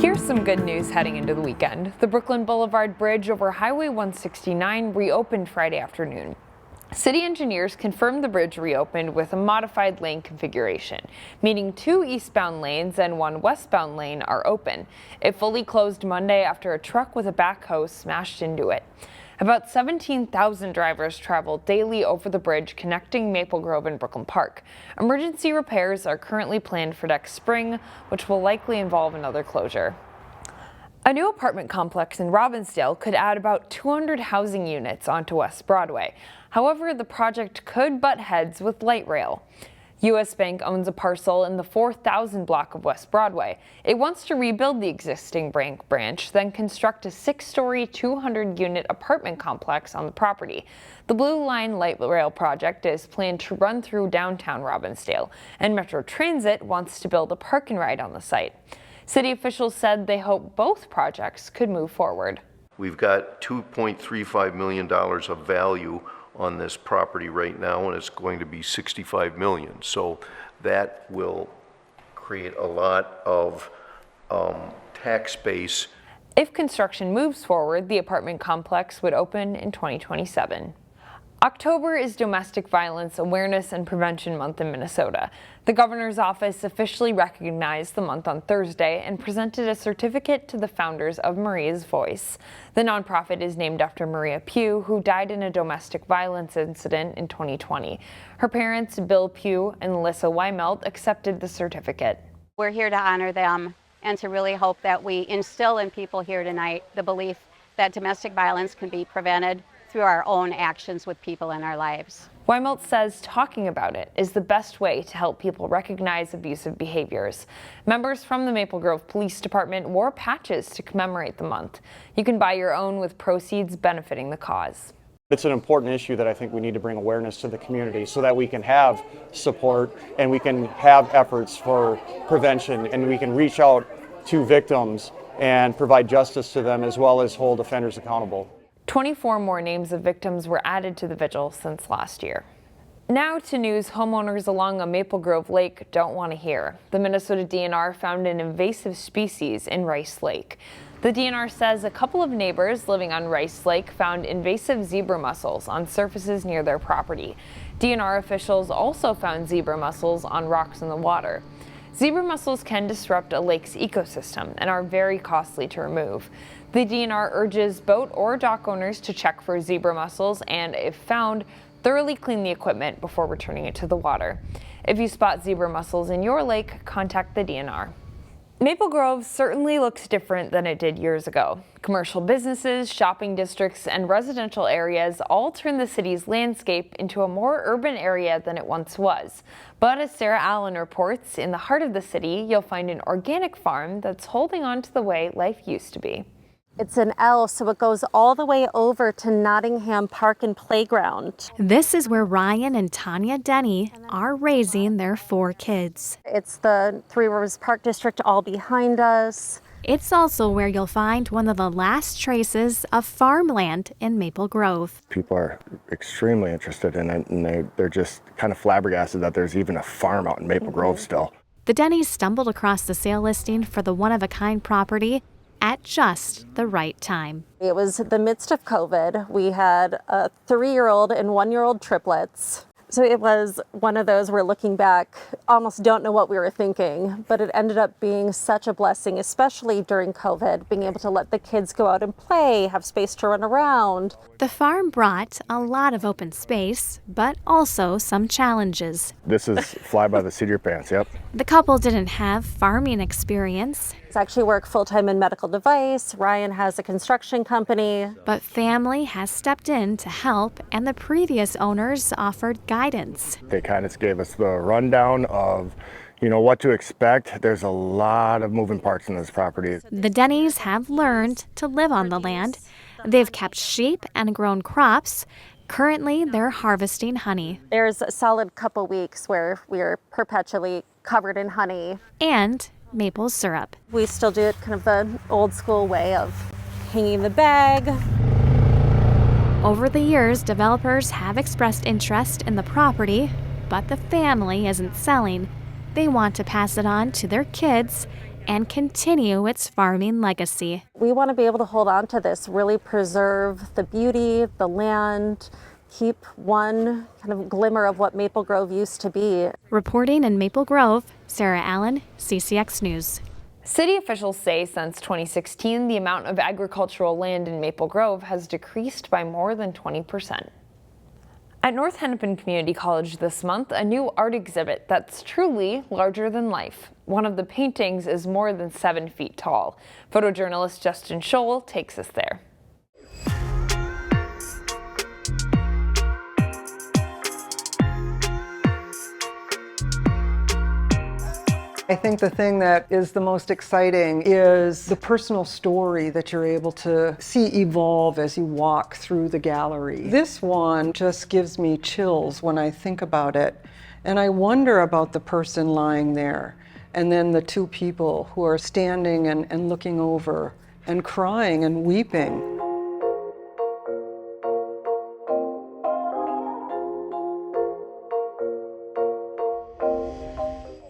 Here's some good news heading into the weekend. The Brooklyn Boulevard Bridge over Highway 169 reopened Friday afternoon. City engineers confirmed the bridge reopened with a modified lane configuration, meaning 2 eastbound lanes and 1 westbound lane are open. It fully closed Monday after a truck with a backhoe smashed into it. About 17,000 drivers travel daily over the bridge connecting Maple Grove and Brooklyn Park. Emergency repairs are currently planned for next spring, which will likely involve another closure. A new apartment complex in Robbinsdale could add about 200 housing units onto West Broadway. However, the project could butt heads with light rail. U.S. Bank owns a parcel in the 4,000 block of West Broadway. It wants to rebuild the existing bank branch, then construct a 6-story, 200-unit apartment complex on the property. The Blue Line light rail project is planned to run through downtown Robbinsdale, and Metro Transit wants to build a park and ride on the site. City officials said they hope both projects could move forward. We've got $2.35 million of value on this property right now, and it's going to be $65 million. So that will create a lot of tax base. If construction moves forward, the apartment complex would open in 2027. October is Domestic Violence Awareness and Prevention Month in Minnesota. The governor's office officially recognized the month on Thursday and presented a certificate to the founders of Maria's Voice. The nonprofit is named after Maria Pugh, who died in a domestic violence incident in 2020. Her parents, Bill Pugh and Alyssa Weimelt, accepted the certificate. We're here to honor them and to really hope that we instill in people here tonight the belief that domestic violence can be prevented through our own actions with people in our lives. Weimelt says talking about it is the best way to help people recognize abusive behaviors. Members from the Maple Grove Police Department wore patches to commemorate the month. You can buy your own with proceeds benefiting the cause. It's an important issue that I think we need to bring awareness to the community so that we can have support and we can have efforts for prevention and we can reach out to victims and provide justice to them as well as hold offenders accountable. 24 more names of victims were added to the Vigil since last year. Now to news homeowners along a Maple Grove lake don't want to hear. The Minnesota DNR found an invasive species in Rice Lake. The DNR says a couple of neighbors living on Rice Lake found invasive zebra mussels on surfaces near their property. DNR officials also found zebra mussels on rocks in the water. Zebra mussels can disrupt a lake's ecosystem and are very costly to remove. The DNR urges boat or dock owners to check for zebra mussels and, if found, thoroughly clean the equipment before returning it to the water. If you spot zebra mussels in your lake, contact the DNR. Maple Grove certainly looks different than it did years ago. Commercial businesses, shopping districts, and residential areas all turn the city's landscape into a more urban area than it once was. But as Sarah Allen reports, in the heart of the city, you'll find an organic farm that's holding on to the way life used to be. It's an L, so it goes all the way over to Nottingham Park and Playground. This is where Ryan and Tanya Denny are raising their 4 kids. It's the Three Rivers Park District all behind us. It's also where you'll find one of the last traces of farmland in Maple Grove. People are extremely interested in it, and they're just kind of flabbergasted that there's even a farm out in Maple Grove still. The Dennys stumbled across the sale listing for the one-of-a-kind property at just the right time. It was the midst of COVID. We had a 3-year-old and 1-year-old triplets. So it was one of those where looking back, almost don't know what we were thinking, but it ended up being such a blessing, especially during COVID, being able to let the kids go out and play, have space to run around. The farm brought a lot of open space, but also some challenges. This is fly by the seat of your pants, yep. The couple didn't have farming experience. I actually work full-time in medical device. Ryan has a construction company. But family has stepped in to help, and the previous owners offered guidance. They kind of gave us the rundown of, what to expect. There's a lot of moving parts in this property. The Dennys have learned to live on the land. They've kept sheep and grown crops. Currently, they're harvesting honey. There's a solid couple weeks where we're perpetually covered in honey. And maple syrup. We still do it kind of the old school way of hanging the bag. Over the years, developers have expressed interest in the property, but the family isn't selling. They want to pass it on to their kids and continue its farming legacy. We want to be able to hold on to this, really preserve the beauty, the land, keep one kind of glimmer of what Maple Grove used to be. Reporting in Maple Grove, Sarah Allen, CCX News. City officials say since 2016, the amount of agricultural land in Maple Grove has decreased by more than 20%. At North Hennepin Community College this month, a new art exhibit that's truly larger than life. One of the paintings is more than 7 feet tall. Photojournalist Justin Scholl takes us there. I think the thing that is the most exciting is the personal story that you're able to see evolve as you walk through the gallery. This one just gives me chills when I think about it. And I wonder about the person lying there, and then the two people who are standing and looking over and crying and weeping.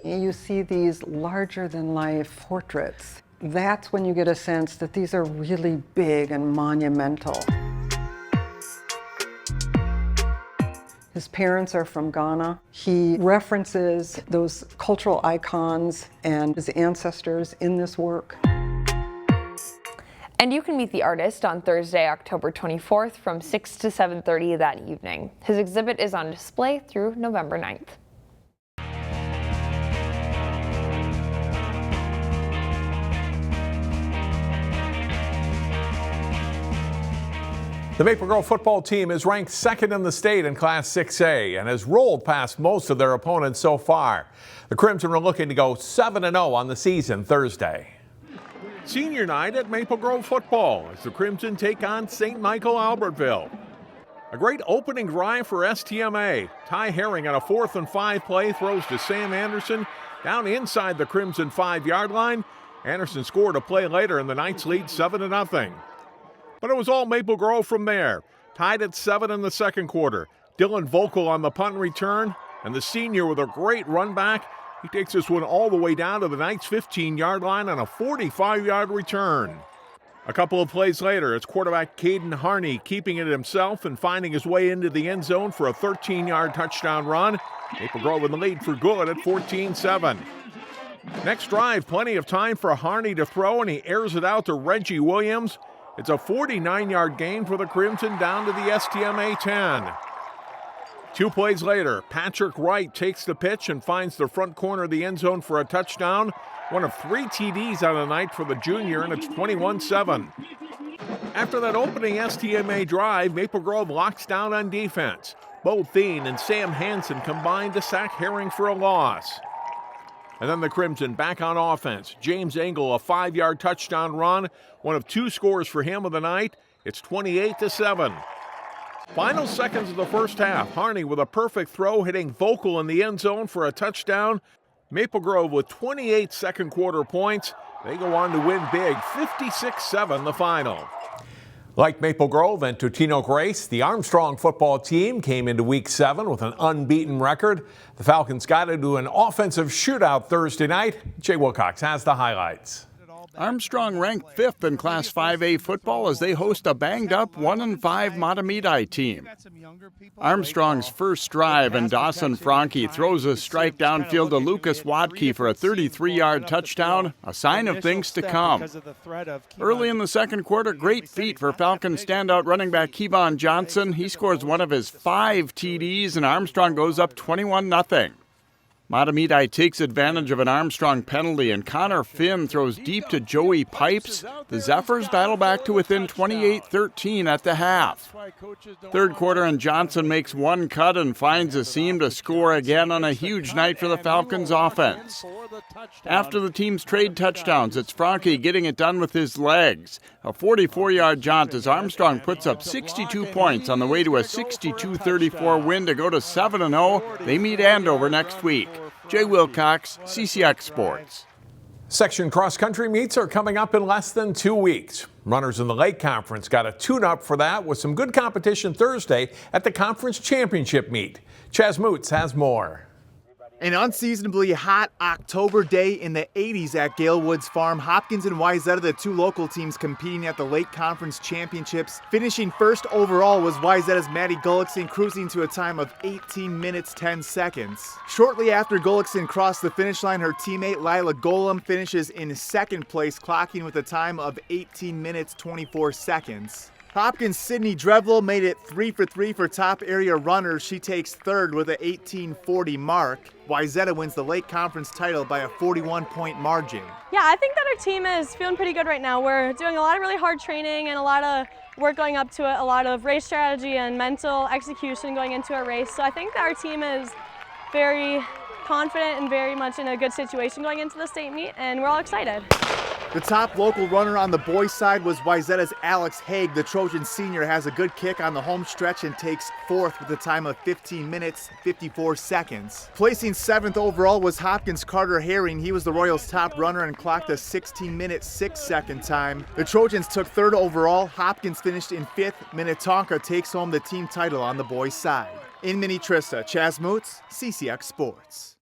You see these larger-than-life portraits. That's when you get a sense that these are really big and monumental. His parents are from Ghana. He references those cultural icons and his ancestors in this work. And you can meet the artist on Thursday, October 24th from 6 to 7:30 that evening. His exhibit is on display through November 9th. The Maple Grove football team is ranked second in the state in Class 6A and has rolled past most of their opponents so far. The Crimson are looking to go 7-0 on the season Thursday. Senior night at Maple Grove football as the Crimson take on St. Michael Albertville. A great opening drive for STMA. Ty Herring on a 4th and 5 play throws to Sam Anderson down inside the Crimson 5-yard line. Anderson scored a play later and the Knights lead 7-0. But it was all Maple Grove from there. Tied at 7 in the second quarter. Dylan Vocal on the punt return, and the senior with a great run back. He takes this one all the way down to the Knights' 15-yard line on a 45-yard return. A couple of plays later, it's quarterback Caden Harney keeping it himself and finding his way into the end zone for a 13-yard touchdown run. Maple Grove in the lead for good at 14-7. Next drive, plenty of time for Harney to throw, and he airs it out to Reggie Williams. It's a 49-yard gain for the Crimson down to the STMA 10. 2 plays later, Patrick Wright takes the pitch and finds the front corner of the end zone for a touchdown. One of 3 TDs on the night for the junior, and it's 21-7. After that opening STMA drive, Maple Grove locks down on defense. Bo Thien and Sam Hansen combined to sack Herring for a loss. And then the Crimson back on offense. James Engel, a 5-yard touchdown run. One of 2 scores for him of the night. It's 28-7. Final seconds of the first half. Harney with a perfect throw hitting Vocal in the end zone for a touchdown. Maple Grove with 28 second quarter points. They go on to win big, 56-7 the final. Like Maple Grove and Totino Grace, the Armstrong football team came into Week 7 with an unbeaten record. The Falcons got into an offensive shootout Thursday night. Jay Wilcox has the highlights. Armstrong ranked 5th in Class 5A football as they host a banged-up 1-5 Mahtomedi team. Armstrong's first drive, and Dawson Franke throws a strike downfield to Lucas Watke for a 33-yard touchdown, a sign of things to come. Early in the second quarter, great feat for Falcons standout running back Kevon Johnson. He scores one of his 5 TDs, and Armstrong goes up 21-0. Mahtomedi takes advantage of an Armstrong penalty, and Connor Finn throws deep to Joey Pipes. The Zephyrs battle back to within 28-13 at the half. Third quarter, and Johnson makes one cut and finds a seam to score again on a huge night for the Falcons offense. After the teams trade touchdowns, it's Franke getting it done with his legs. A 44-yard jaunt as Armstrong puts up 62 points on the way to a 62-34 win to go to 7-0. They meet Andover next week. Jay Wilcox, CCX Sports. Section cross-country meets are coming up in less than 2 weeks. Runners in the Lake Conference got a tune-up for that with some good competition Thursday at the conference championship meet. Chaz Moots has more. An unseasonably hot October day in the 80s at Gale Woods Farm. Hopkins and Wayzata, the two local teams competing at the Lake Conference Championships. Finishing first overall was Wayzata's Maddie Gullickson, cruising to a time of 18 minutes 10 seconds. Shortly after Gullickson crossed the finish line, her teammate Lila Golem finishes in second place, clocking with a time of 18 minutes 24 seconds. Hopkins' Sydney Drevlo made it 3 for 3 for top area runners. She takes third with an 18:40 mark. Wayzata wins the Lake Conference title by a 41-point margin. Yeah, I think that our team is feeling pretty good right now. We're doing a lot of really hard training and a lot of work going up to it, a lot of race strategy and mental execution going into a race. So I think that our team is very confident and very much in a good situation going into the state meet, and we're all excited. The top local runner on the boys' side was Wayzata's Alex Haig. The Trojan senior has a good kick on the home stretch and takes fourth with a time of 15 minutes, 54 seconds. Placing seventh overall was Hopkins' Carter Herring. He was the Royals' top runner and clocked a 16-minute 6-second time. The Trojans took third overall. Hopkins finished in fifth. Minnetonka takes home the team title on the boys' side. In Minneapolis, Chaz Moots, CCX Sports.